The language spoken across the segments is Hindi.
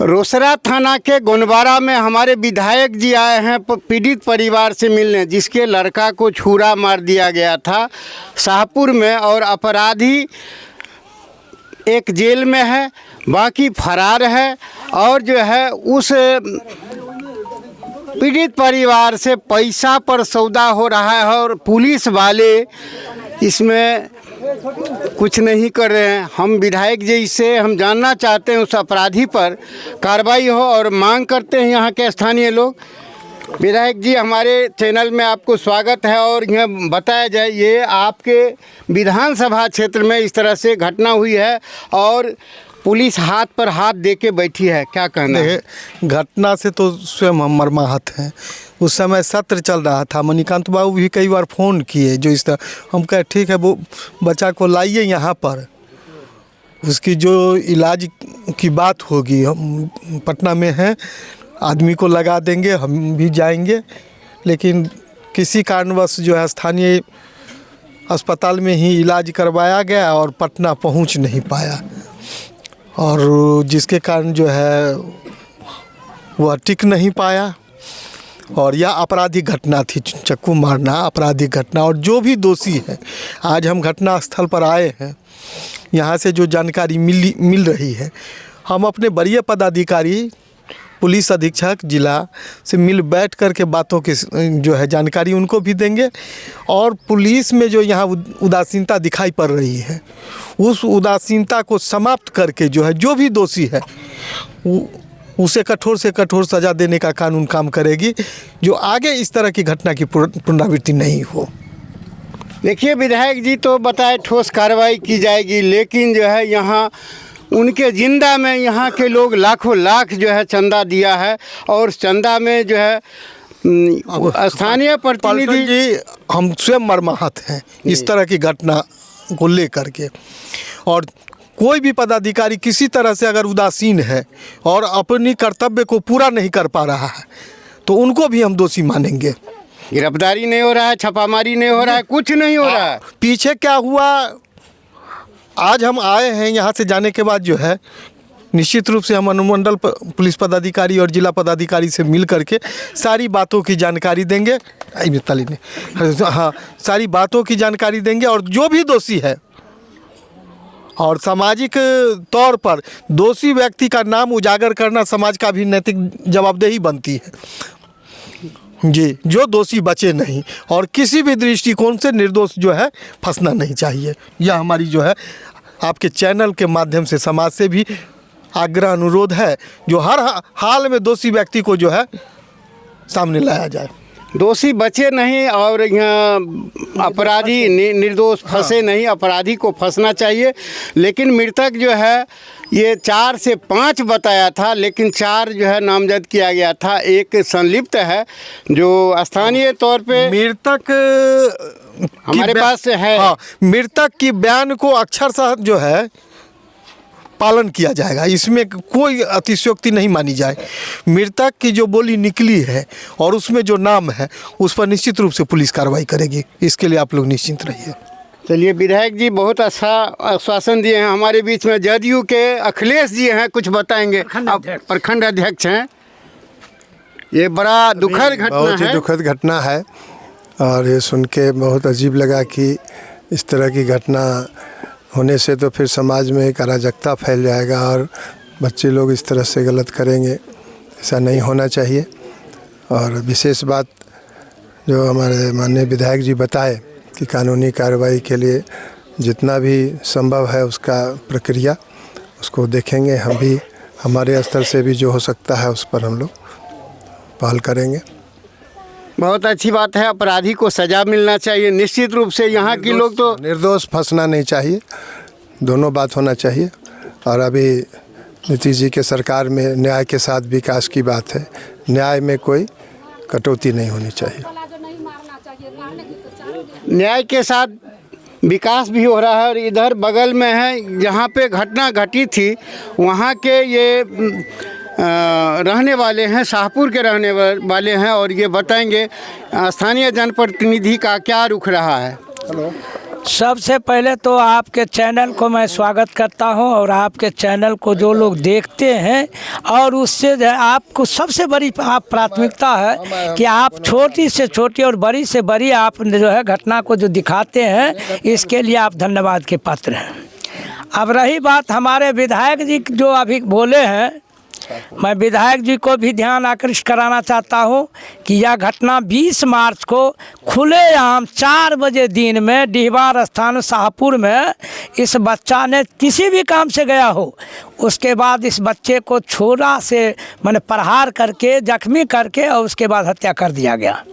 रोसड़ा थाना के गोनबारा में हमारे विधायक जी आए हैं पीड़ित परिवार से मिलने, जिसके लड़का को छुरा मार दिया गया था शाहपुर में, और अपराधी एक जेल में है, बाकी फरार है। और जो है उस पीड़ित परिवार से पैसा पर सौदा हो रहा है और पुलिस वाले इसमें कुछ नहीं कर रहे हैं। हम विधायक जी से हम जानना चाहते हैं उस अपराधी पर कार्रवाई हो और मांग करते हैं यहाँ के स्थानीय लोग। विधायक जी, हमारे चैनल में आपको स्वागत है। और यह बताया जाए, ये आपके विधानसभा क्षेत्र में इस तरह से घटना हुई है और पुलिस हाथ पर हाथ दे के बैठी है, क्या कहना है? घटना से तो स्वयं हम मर्माहत हैं। उस समय सत्र चल रहा था, मणिकांत बाबू भी कई बार फ़ोन किए जो इस तरह, हम कहे ठीक है वो बच्चा को लाइए यहाँ पर, उसकी जो इलाज की बात होगी, हम पटना में हैं, आदमी को लगा देंगे, हम भी जाएंगे। लेकिन किसी कारणवश जो है स्थानीय अस्पताल में ही इलाज करवाया गया और पटना पहुँच नहीं पाया, और जिसके कारण जो है वह टिक नहीं पाया। और यह आपराधिक घटना थी, चक्कू मारना आपराधिक घटना। और जो भी दोषी है, आज हम घटना स्थल पर आए हैं, यहाँ से जो जानकारी मिल रही है, हम अपने वरीय पदाधिकारी पुलिस अधीक्षक जिला से बैठ कर के बातों की जो है जानकारी उनको भी देंगे। और पुलिस में जो यहाँ उदासीनता दिखाई पड़ रही है, उस उदासीनता को समाप्त करके जो है जो भी दोषी है उसे कठोर से कठोर सज़ा देने का कानून काम करेगी, जो आगे इस तरह की घटना की पुनरावृत्ति नहीं हो। देखिए विधायक जी तो बताए ठोस कार्रवाई की जाएगी, लेकिन जो है यहाँ उनके जिंदा में यहाँ के लोग लाखों लाख जो है चंदा दिया है, और चंदा में जो है स्थानीय प्रतिनिधि जी, हम स्वयं मर्माहत हैं इस तरह की घटना को लेकर के। और कोई भी पदाधिकारी किसी तरह से अगर उदासीन है और अपनी कर्तव्य को पूरा नहीं कर पा रहा है, तो उनको भी हम दोषी मानेंगे। गिरफ्तारी नहीं हो रहा है, छापामारी नहीं हो रहा है, कुछ नहीं हो रहा है। पीछे क्या हुआ, आज हम आए हैं यहाँ से जाने के बाद जो है निश्चित रूप से हम अनुमंडल पुलिस पदाधिकारी और जिला पदाधिकारी से मिल करके सारी बातों की जानकारी देंगे। हाँ, सारी बातों की जानकारी देंगे, और जो भी दोषी है और सामाजिक तौर पर दोषी व्यक्ति का नाम उजागर करना समाज का भी नैतिक जवाबदेही बनती है जी। जो दोषी बचे नहीं, और किसी भी दृष्टिकोण से निर्दोष जो है फंसना नहीं चाहिए। यह हमारी जो है आपके चैनल के माध्यम से समाज से भी आग्रह अनुरोध है, जो हर हाल में दोषी व्यक्ति को जो है सामने लाया जाए। दोषी बचे नहीं और यहाँ अपराधी निर्दोष फंसे नहीं, अपराधी को फंसना चाहिए। लेकिन मृतक जो है ये 4 से 5 बताया था, लेकिन 4 जो है नामजद किया गया था। एक संलिप्त है जो स्थानीय तौर पे मृतक हमारे पास है। हाँ, मृतक की बयान को अक्षरशः जो है पालन किया जाएगा, इसमें कोई अतिशयोक्ति नहीं मानी जाए। मृतक की जो बोली निकली है और उसमें जो नाम है, उस पर निश्चित रूप से पुलिस कार्रवाई करेगी। इसके लिए आप लोग निश्चिंत रहिए। चलिए विधायक जी बहुत अच्छा आश्वासन दिए हैं। हमारे बीच में जदयू के अखिलेश जी हैं, कुछ बताएंगे। आप प्रखंड अध्यक्ष हैं। ये बड़ा दुखद घटना है, बहुत ही दुखद घटना है, और ये सुन के बहुत अजीब लगा कि इस तरह की घटना होने से तो फिर समाज में एक अराजकता फैल जाएगा और बच्चे लोग इस तरह से गलत करेंगे। ऐसा नहीं होना चाहिए। और विशेष बात जो हमारे माननीय विधायक जी बताए कि कानूनी कार्रवाई के लिए जितना भी संभव है उसका प्रक्रिया उसको देखेंगे। हम भी हमारे स्तर से भी जो हो सकता है उस पर हम लोग पहल करेंगे। बहुत अच्छी बात है, अपराधी को सज़ा मिलना चाहिए निश्चित रूप से। यहाँ के लोग तो निर्दोष फंसना नहीं चाहिए, दोनों बात होना चाहिए। और अभी नीतीश जी के सरकार में न्याय के साथ विकास की बात है, न्याय में कोई कटौती नहीं होनी चाहिए। न्याय के साथ विकास भी हो रहा है। और इधर बगल में है जहाँ पे घटना घटी थी, वहाँ के ये रहने वाले हैं, शाहपुर के रहने वाले हैं, और ये बताएंगे स्थानीय जनप्रतिनिधि का क्या रुख रहा है। सबसे पहले तो आपके चैनल को मैं स्वागत करता हूं और आपके चैनल को जो लोग देखते हैं और उससे जो है आपको सबसे बड़ी आप प्राथमिकता है कि आप छोटी से छोटी और बड़ी से बड़ी आप जो है घटना को जो दिखाते हैं, इसके लिए आप धन्यवाद के पात्र हैं। अब रही बात हमारे विधायक जी जो अभी बोले हैं, मैं विधायक जी को भी ध्यान आकृष्ट कराना चाहता हूं कि यह घटना 20 मार्च को खुलेआम 4 बजे दिन में डीहवार स्थान शाहपुर में इस बच्चा ने किसी भी काम से गया हो, उसके बाद इस बच्चे को छुरा से मैंने प्रहार करके जख्मी करके और उसके बाद हत्या कर दिया गया।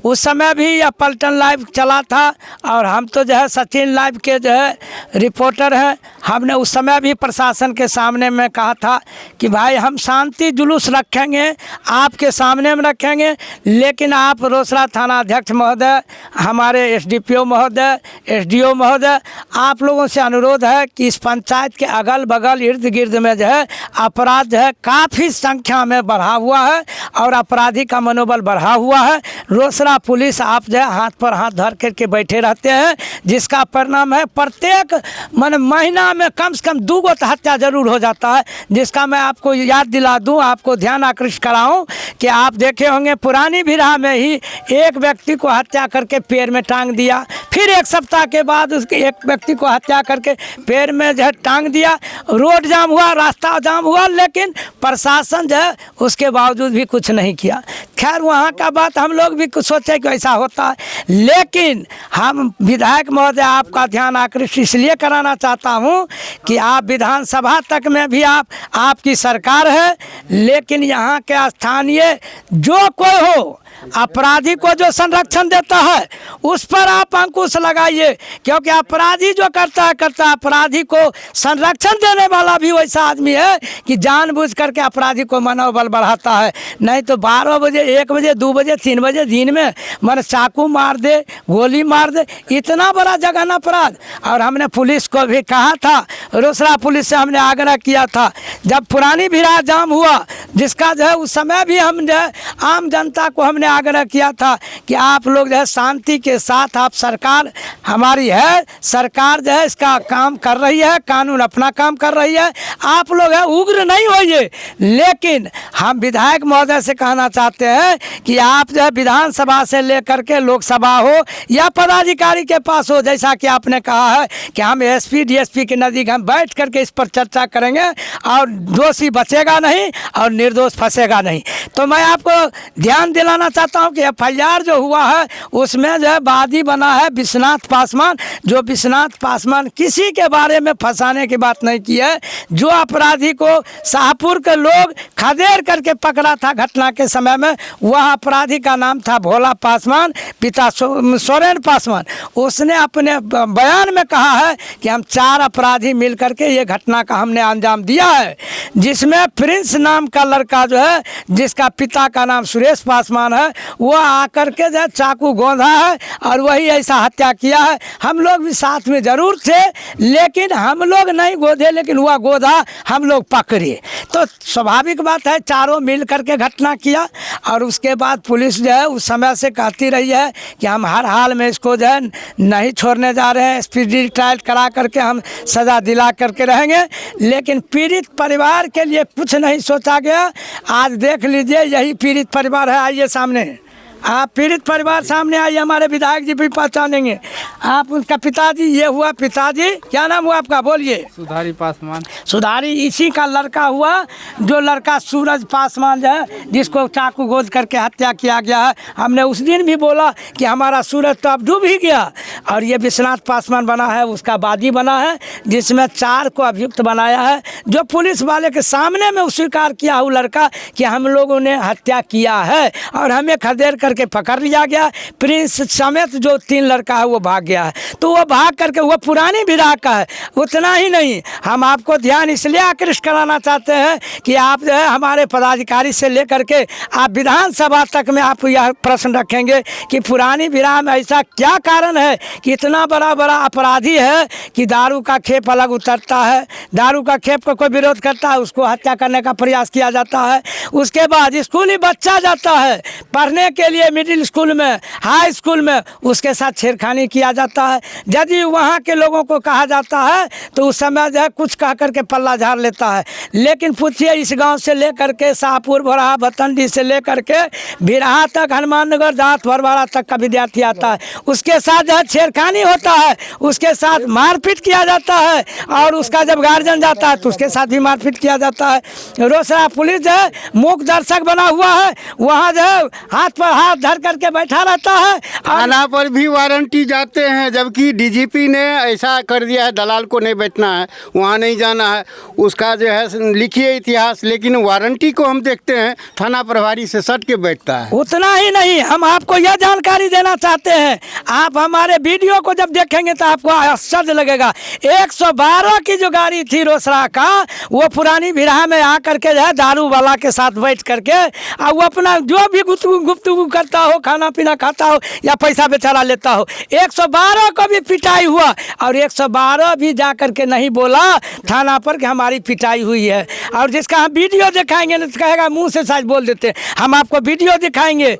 उस समय भी यह पलटन लाइव चला था और हम तो जो है सचिन लाइव के जो है रिपोर्टर हैं। हमने उस समय भी प्रशासन के सामने में कहा था कि भाई हम शांति जुलूस रखेंगे, आपके सामने में रखेंगे, लेकिन आप रोसड़ा थाना अध्यक्ष महोदय, हमारे एसडीपीओ महोदय, एसडीओ महोदय, आप लोगों से अनुरोध है कि इस पंचायत के अगल बगल इर्द गिर्द में जो है अपराध जो है काफ़ी संख्या में बढ़ा हुआ है और अपराधी का मनोबल बढ़ा हुआ है। रोसड़ा पुलिस आप जो है हाथ पर हाथ धर करके बैठे रहते हैं, जिसका परिणाम है प्रत्येक महीना में कम से कम 2 हत्या जरूर हो जाता है। जिसका मैं आपको याद दिला दूं, आपको ध्यान आकृष्ट कराऊं कि आप देखे होंगे पुरानी बिरहा में ही एक व्यक्ति को हत्या करके पैर में टांग दिया, फिर 1 सप्ताह के बाद उसके एक व्यक्ति को हत्या करके पैर में जो है टांग दिया। रोड जाम हुआ, रास्ता जाम हुआ, लेकिन प्रशासन जो है उसके बावजूद भी कुछ नहीं किया। खैर वहाँ का बात हम लोग भी कुछ सोचे कि ऐसा होता है, लेकिन हम विधायक महोदय आपका ध्यान आकृष्ट इसलिए कराना चाहता हूँ कि आप विधानसभा तक में भी आपकी सरकार है, लेकिन यहाँ के स्थानीय जो कोई हो अपराधी को जो संरक्षण देता है उस पर आप अंकुश लगाइए, क्योंकि अपराधी जो करता है अपराधी को संरक्षण देने वाला भी वैसा आदमी है कि जानबूझ करके अपराधी को मनोबल बढ़ाता है। नहीं तो 12 बजे, 1 बजे, 2 बजे, 3 बजे दिन में मन चाकू मार दे, गोली मार दे, इतना बड़ा जघन्य अपराध। और हमने पुलिस को भी कहा था, रोसड़ा पुलिस से हमने आग्रह किया था, जब पुरानी बिरहा जाम हुआ जिसका जो है उस समय भी हम जो है आम जनता को हमने आग्रह किया था कि आप लोग जो है शांति के साथ, आप सरकार हमारी है, सरकार जो है इसका काम कर रही है, कानून अपना काम कर रही है, आप लोग है उग्र नहीं होइए। लेकिन हम विधायक महोदय से कहना चाहते हैं कि आप जो है विधानसभा से लेकर के लोकसभा हो या पदाधिकारी के पास हो, जैसा कि आपने कहा है कि हम एसपी डीएसपी के नज़दीक हम बैठ करके इस पर चर्चा करेंगे और दोषी बचेगा नहीं और निर्दोष फंसेगा नहीं। तो मैं आपको ध्यान दिलाना चाहता हूं कि एफआईआर जो हुआ है उसमें जो है वादी बना है विश्वनाथ पासवान, जो विश्वनाथ पासवान किसी के बारे में फंसाने की बात नहीं की है। जो अपराधी को शाहपुर के लोग खदेड़ करके पकड़ा था घटना के समय में, वह अपराधी का नाम था भोला पासवान, पिता सोरेन पासवान। उसने अपने बयान में कहा है कि हम 4 अपराधी मिल करके ये घटना का हमने अंजाम दिया है, जिसमें प्रिंस नाम का लड़का जो है, जिसका पिता का नाम सुरेश पासवान है, वो आकर के जो चाकू गोंधा है और वही ऐसा हत्या किया है। हम लोग भी साथ में ज़रूर थे, लेकिन हम लोग नहीं गोधे, लेकिन वह गोधा हम लोग पकड़े। तो स्वाभाविक बात है, चारों मिल करके घटना किया। और उसके बाद पुलिस जो है उस समय से कहती रही है कि हम हर हाल में इसको जो है नहीं छोड़ने जा रहे हैं, स्पीडी ट्रायल करा करके हम सज़ा दिला करके रहेंगे। लेकिन पीड़ित परिवार के लिए कुछ नहीं सोचा गया। आज देख लीजिए, यही पीड़ित परिवार है, आइए सामने, आप पीड़ित परिवार सामने आइए, हमारे विधायक जी भी पहचानेंगे। आप उनका पिताजी, ये हुआ पिताजी, क्या नाम हुआ आपका, बोलिए। सुधारी पासवान। सुधारी इसी का लड़का हुआ, जो लड़का सूरज पासवान जो है, जिसको चाकू गोद करके हत्या किया गया है। हमने उस दिन भी बोला कि हमारा सूरज तो अब डूब ही गया, और ये विश्वनाथ पासवान बना है, उसका वादी बना है, जिसमें 4 को अभियुक्त बनाया है, जो पुलिस वाले के सामने में स्वीकार किया हुआ लड़का कि हम लोगों ने हत्या किया है और हमें खदेड़ करके पकड़ लिया गया। प्रिंस समेत जो 3 लड़का है वो भाग गया है। तो वो भाग करके, वो पुरानी बिरहा का है। उतना ही नहीं, हम आपको ध्यान इसलिए आकृष्ट कराना चाहते हैं कि आप जो है हमारे पदाधिकारी से लेकर के आप विधानसभा तक में आप यह प्रश्न रखेंगे कि पुरानी बिरहा में ऐसा क्या कारण है कि इतना बड़ा अपराधी है कि दारू का खेप अलग उतरता है, दारू का खेप का कोई विरोध करता है उसको हत्या करने का प्रयास किया जाता है। उसके बाद स्कूली बच्चा जाता है पढ़ने के लिए लिए मिडिल स्कूल में, हाई स्कूल में उसके साथ छेड़खानी किया जाता है। यदि वहाँ के लोगों को कहा जाता है तो उस समय जो है कुछ कह करके पल्ला झाड़ लेता है। लेकिन पूछिए इस गांव से लेकर के शाहपुर, भोरहा, भतंडी से लेकर के बिरहा तक, हनुमान नगर, जात, भरवाड़ा तक का विद्यार्थी आता है, उसके साथ जो है छेड़खानी होता है, उसके साथ मारपीट किया जाता है। और उसका जब गार्जियन जाता है तो उसके साथ भी मारपीट किया जाता है। रोसड़ा पुलिस जो है मूक दर्शक बना हुआ है, वहाँ जो है हाथ पर हाथ धर करके बैठा रहता है। थाना पर भी वारंटी जाते हैं, जबकि डीजीपी ने ऐसा कर दिया है दलाल को नहीं बैठना है, वहाँ नहीं जाना है। उसका जो है लिखिए इतिहास, लेकिन वारंटी को हम देखते हैं थाना प्रभारी से सट के बैठता है। उतना ही नहीं, हम आपको यह जानकारी देना चाहते हैं, आप हमारे वीडियो को जब देखेंगे तो आपको आश्चर्य लगेगा। 112 की जो गाड़ी थी रोसड़ा का, वो पुरानी बिरहा में आकर के जो है दारू वाला के साथ बैठ करके और वो अपना जो भी गुफ्तगू करता हो, खाना पीना खाता हो या पैसा बेचारा लेता हो, 112 को भी पिटाई हुआ। और 112 भी जा करके नहीं बोला थाना पर कि हमारी पिटाई हुई है। और जिसका हम वीडियो दिखाएंगे ना तो कहेगा मुँह से साथ बोल देते, हम आपको वीडियो दिखाएंगे।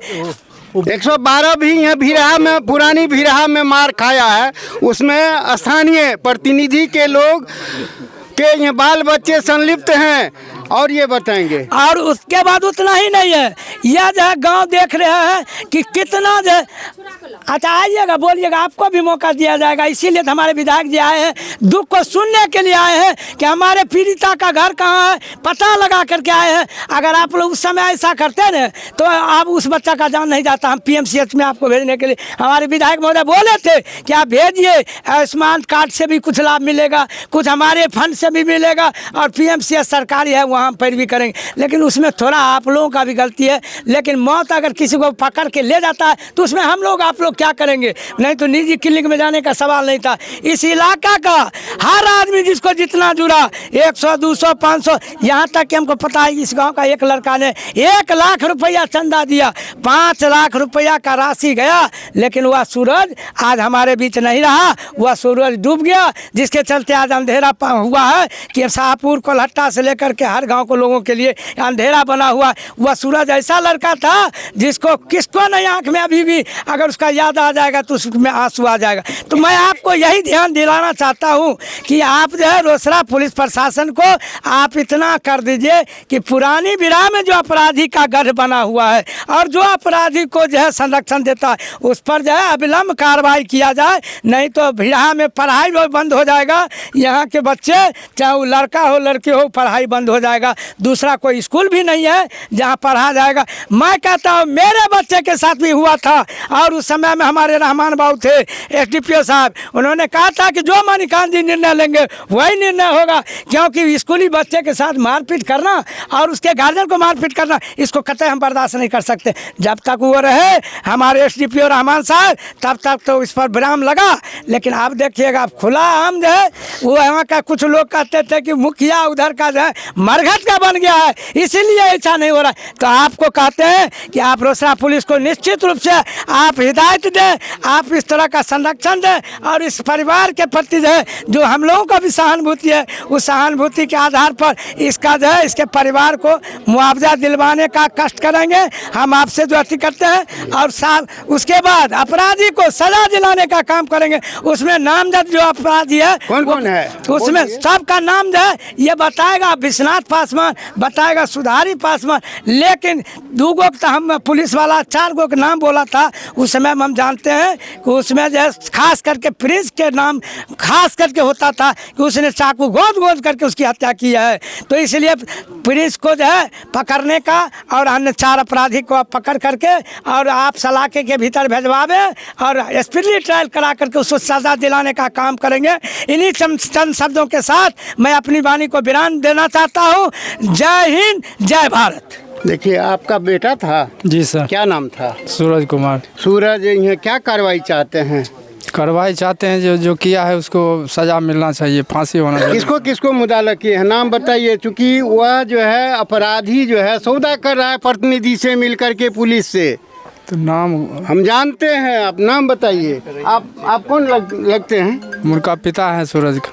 112 भी यहाँ भिरहा में, पुरानी भिरहा में मार खाया है। उसमें स्थानीय प्रतिनिधि के लोग के ये बाल बच्चे संलिप्त हैं, और ये बताएंगे। और उसके बाद उतना ही नहीं है, यह जो है गांव देख रहे हैं कि कितना जो, अच्छा आइएगा, बोलिएगा, आपको भी मौका दिया जाएगा। इसीलिए तो हमारे विधायक जी आए हैं, दुख को सुनने के लिए आए हैं कि हमारे पीड़िता का घर कहाँ है, पता लगा करके आए हैं। अगर आप लोग उस समय ऐसा करते ना तो आप उस बच्चा का जान नहीं जाता। हम PMCH में आपको भेजने के लिए हमारे विधायक महोदय बोले थे कि आप भेजिए, आयुष्मान कार्ड से भी कुछ लाभ मिलेगा, कुछ हमारे फंड से भी मिलेगा, और PMCH सरकारी है, वहाँ पैरवी करेंगे। लेकिन उसमें थोड़ा आप लोगों का भी गलती है। लेकिन मौत अगर किसी को पकड़ के ले जाता है तो उसमें हम लोग, आप लोग क्या करेंगे? नहीं तो निजी क्लिनिक में जाने का सवाल नहीं था। इस इलाका का हर आदमी जिसको जितना जुड़ा, 100, 200, 500, यहाँ तक कि हमको पता है इस गांव का एक लड़का ने 1 लाख रुपया चंदा दिया, 5 लाख रुपया का राशि गया, लेकिन वह सूरज आज हमारे बीच नहीं रहा, वह सूरज डूब गया। जिसके चलते आज अंधेरा हुआ है कि शाहपुर, कोल्हट्टा से लेकर के हर गाँव को लोगों के लिए अंधेरा बना हुआ। वह सूरज ऐसा लड़का था जिसको किसको नहीं आँख में अभी भी अगर उसका याद आ जाएगा तो उसमें आंसू आ जाएगा। तो मैं आपको यही ध्यान दिलाना चाहता हूँ कि आप जो है रोसड़ा पुलिस प्रशासन को आप इतना कर दीजिए कि पुरानी बिरहा में जो अपराधी का गढ़ बना हुआ है और जो अपराधी को जो है संरक्षण देता है उस पर जो है अविलंब कार्रवाई किया जाए, नहीं तो बिरहा में पढ़ाई बंद हो जाएगा। यहाँ के बच्चे, चाहे वो लड़का हो लड़की हो, पढ़ाई बंद हो जाएगा। दूसरा कोई स्कूल भी नहीं है जहाँ पढ़ा जाएगा। मैं कहता हूँ मेरे बच्चे के साथ भी हुआ था, और उस समय में हमारे रहमान बाबू थे SDPO साहब, उन्होंने कहा था कि जो मणिकांत जी निर्णय लेंगे वही निर्णय होगा, क्योंकि स्कूली बच्चे के साथ मारपीट करना और उसके गार्जियन को मारपीट करना, इसको कतई हम बर्दाश्त नहीं कर सकते। जब तक वो रहे हमारे SDPO रहमान साहब, तब तक तो इस पर विराम लगा। लेकिन आप देखिएगा खुला आम जो है, वो यहाँ का कुछ लोग कहते थे कि मुखिया उधर का जो है मरघट का बन गया है, इसीलिए ऐसा नहीं हो रहा। तो आपको कहते हैं कि आप रोसड़ा पुलिस को निश्चित रूप से आप हिदायत दें, आप इस तरह का संरक्षण दें, और इस परिवार के प्रति जो है जो हम लोगों का भी सहानुभूति है, उस सहानुभूति के आधार पर इसका जो है इसके परिवार को मुआवजा दिलवाने का कष्ट करेंगे। हम आपसे जो अति करते हैं, और साथ उसके बाद अपराधी को सजा दिलाने का काम करेंगे। उसमें नामजद जो अपराधी है कौन कौन है, उसमें सबका नाम जो है ये बताएगा विश्वनाथ पासवान, बताएगा सुधारी पासवान। लेकिन 2 गो तो हम पुलिस वाला 4 गो का नाम बोला था, उस समय हम जानते हैं कि उसमें जो है खास करके प्रिंस के नाम खास करके होता था कि उसने चाकू गोद करके उसकी हत्या की है। तो इसलिए प्रिंस को जो है पकड़ने का और अन्य 4 अपराधी को पकड़ करके और आप सलाखे के भीतर भेजवावे और स्पीडी ट्रायल करा करके उसको सजा दिलाने का काम करेंगे। इन्हीं चंद शब्दों के साथ मैं अपनी वाणी को विराम देना चाहता हूँ। जय हिंद, जय भारत। देखिए आपका बेटा था जी सर, क्या नाम था? सूरज कुमार। सूरज, यहाँ क्या कार्रवाई चाहते हैं? कार्रवाई चाहते हैं जो किया है उसको सजा मिलना चाहिए, फांसी होना चाहिए। किसको किसको मुदाला किए हैं नाम बताइए, चूँकि वह जो है अपराधी जो है सौदा कर रहा है प्रतिनिधि से मिल करके पुलिस से, तो नाम हम जानते हैं। आप नाम बताइए, आप कौन लगते हैं? उनका पिता है सूरज का।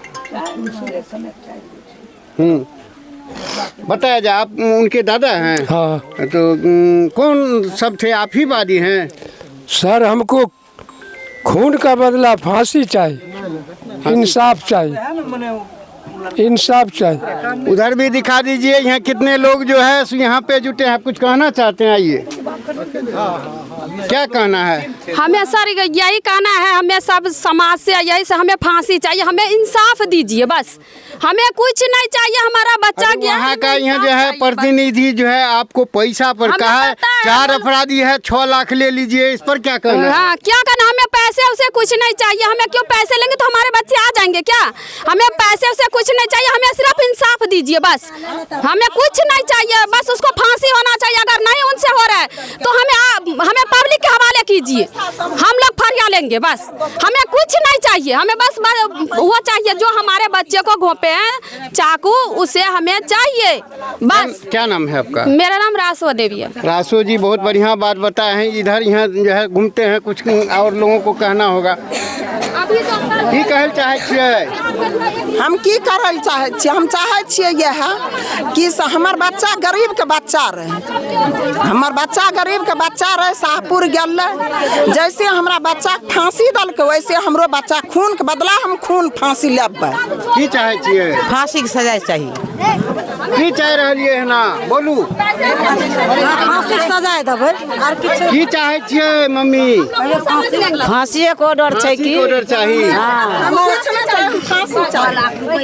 बताया जाए, आप उनके दादा हैं? हाँ तो कौन सब थे? आप ही वादी हैं? सर, हमको खून का बदला फांसी चाहिए, इंसाफ चाहिए, इंसाफ चाहिए। उधर भी दिखा दीजिए, यहाँ कितने लोग जो है यहाँ पे जुटे हैं। आप कुछ कहना चाहते हैं? आइए, क्या कहना है? हमें सर यही कहना है, हमें सब समाज से यही से हमें फांसी चाहिए, हमें इंसाफ दीजिए, बस हमें कुछ नहीं चाहिए। हमारा बच्चा गया वहाँ का यहाँ जो है प्रतिनिधि जो है आपको पैसा पर कहा है, 4 अपराधी है, 6 लाख ले लीजिए, इस पर क्या कहना? हाँ, क्या कहना? हमें पैसे उसे कुछ नहीं चाहिए। हमें क्यों पैसे लेंगे तो हमारे बच्चे आ जाएंगे क्या? हमें पैसे उसे कुछ नहीं चाहिए, हमें सिर्फ इंसाफ दीजिए, बस हमें कुछ नहीं चाहिए, बस उसको फांसी होना चाहिए। अगर नहीं उनसे हो रहा है तो हमें पब्लिक के हवाले कीजिए, हम लोग फरिया लेंगे, बस हमें कुछ नहीं चाहिए। हमें बस वो चाहिए जो हमारे बच्चे को घोंपे हैं चाकू, उसे हमें चाहिए बस। क्या नाम है आपका? मेरा नाम रासो देवी है। रासो जी, बहुत बढ़िया बात बताए हैं। इधर यहाँ जो है घूमते हैं, कुछ और लोगों को कहना होगा। की कहल चाहे छियै? हम की करल चाहे छियै? हम चाहे छियै यह कि हमर बच्चा गरीब के बच्चा रहे, हमर बच्चा गरीब के बच्चा रहे, शाहपुर गेल, जैसे हमरा बच्चा फांसी दलके वैसे हमरो बच्चा खून के बदला हम खून फांसी लेबै। की चाहे छियै? फांसी की सजा चाहिए। की चाह रहलियै है ना? बोलू। फांसी की सजा देबै और किछु की चाहे छियै मम्मी? फांसी को ऑर्डर छै कि ऑर्डर चाहिए।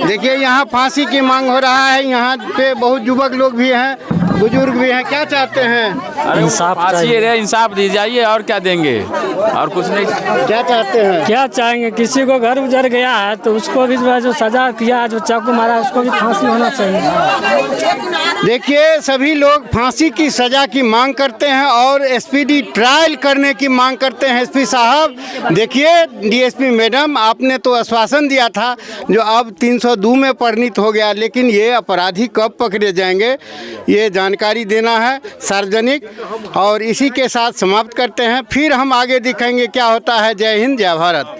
देखिए, यहाँ फांसी की मांग हो रहा है। यहाँ पे बहुत युवक लोग भी हैं, बुजुर्ग भी हैं। क्या चाहते हैं? इंसाफ चाहिए, इंसाफ दी जाइए, और क्या देंगे, और कुछ नहीं। क्या चाहते हैं? क्या चाहेंगे? किसी को घर उजड़ गया है तो उसको भी जो सजा किया, जो चाकू मारा, उसको भी फांसी होना चाहिए। देखिए, सभी लोग फांसी की सजा की मांग करते हैं और एसपीडी ट्रायल करने की मांग करते हैं। एसपी साहब, देखिए, डीएसपी मैडम, आपने तो आश्वासन दिया था जो अब 302 में परिणित हो गया, लेकिन ये अपराधी कब पकड़े जाएंगे, ये जानकारी देना है सार्वजनिक। और इसी के साथ समाप्त करते हैं, फिर हम आगे दिखाएंगे क्या होता है। जय हिंद, जय भारत।